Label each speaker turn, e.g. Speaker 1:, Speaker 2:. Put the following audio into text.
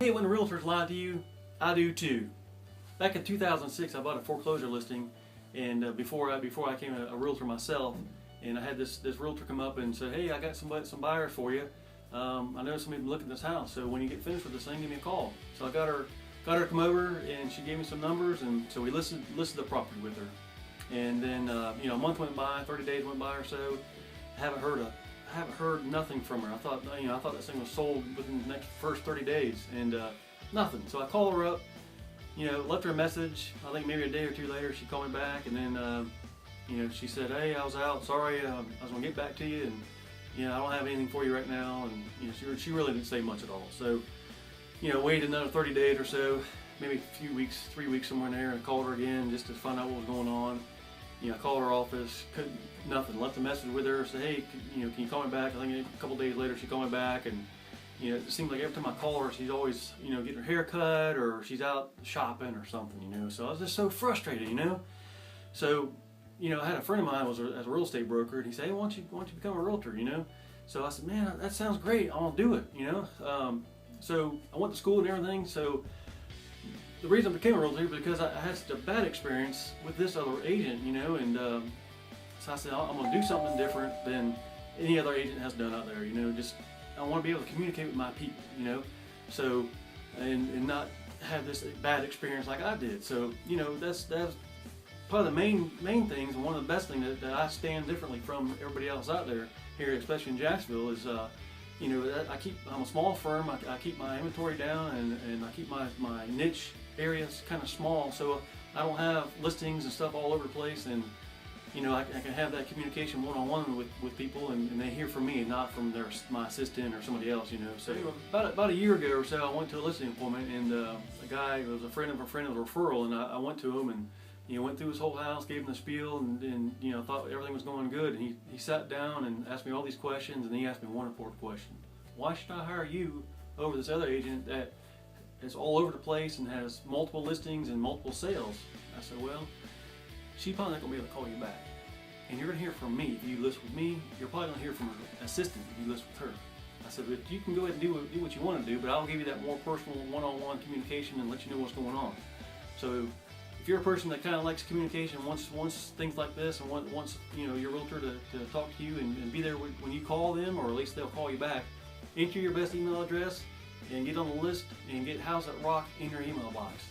Speaker 1: Hey, when the realtors lie to you, I do too. Back in 2006, I bought a foreclosure listing, and before I became a realtor myself, and I had this realtor come up and said, "Hey, I got some buyers for you. I know somebody been looking at this house, so when you get finished with this thing, give me a call." So I got her to come over, and she gave me some numbers, and so we listed the property with her. And then a month went by, 30 days went by or so. I haven't heard nothing from her. I thought this thing was sold within the first 30 days, and nothing. So I called her up, left her a message. I think maybe a day or two later, she called me back, and then she said, "Hey, I was out. Sorry, I was gonna get back to you, and I don't have anything for you right now." And she really didn't say much at all. So waited another 30 days or so, maybe a few weeks, 3 weeks somewhere in there, and I called her again just to find out what was going on. I called her office, nothing. Left a message with her, said, "Hey, can you call me back?" I think a couple days later she called me back, and it seems like every time I call her, she's always getting her hair cut, or she's out shopping or something. So I was just so frustrated. So I had a friend of mine was as a real estate broker, and he said, "Hey, why don't you become a realtor?" So I said, "Man, that sounds great. I'm gonna do it." So I went to school and everything. So the reason I became a realtor is because I had such a bad experience with this other agent, and so I said, I'm going to do something different than any other agent has done out there. Just I want to be able to communicate with my people, so and not have this bad experience like I did. So that's probably the main things, and one of the best things that I stand differently from everybody else out there here, especially in Jacksonville, is I'm a small firm. I keep my inventory down, and I keep my niche areas kind of small, so I don't have listings and stuff all over the place, and I can have that communication one-on-one with people, and they hear from me, not from my assistant or somebody else. So about a year ago or so, I went to a listing appointment, and a guy was a friend of a friend, of a referral, and I went to him and went through his whole house, gave him the spiel, and thought everything was going good. And he sat down and asked me all these questions, and he asked me one important question: "Why should I hire you over this other agent that is all over the place and has multiple listings and multiple sales?" I said, "Well, she's probably not going to be able to call you back. And you're going to hear from me. If you list with me, you're probably going to hear from her assistant if you list with her." I said, "But you can go ahead and do what you want to do, but I'll give you that more personal one-on-one communication and let you know what's going on." So if you're a person that kind of likes communication, wants things like this, and wants your realtor to talk to you and be there when you call them, or at least they'll call you back, enter your best email address and get on the list and get How's That Rock in your email box.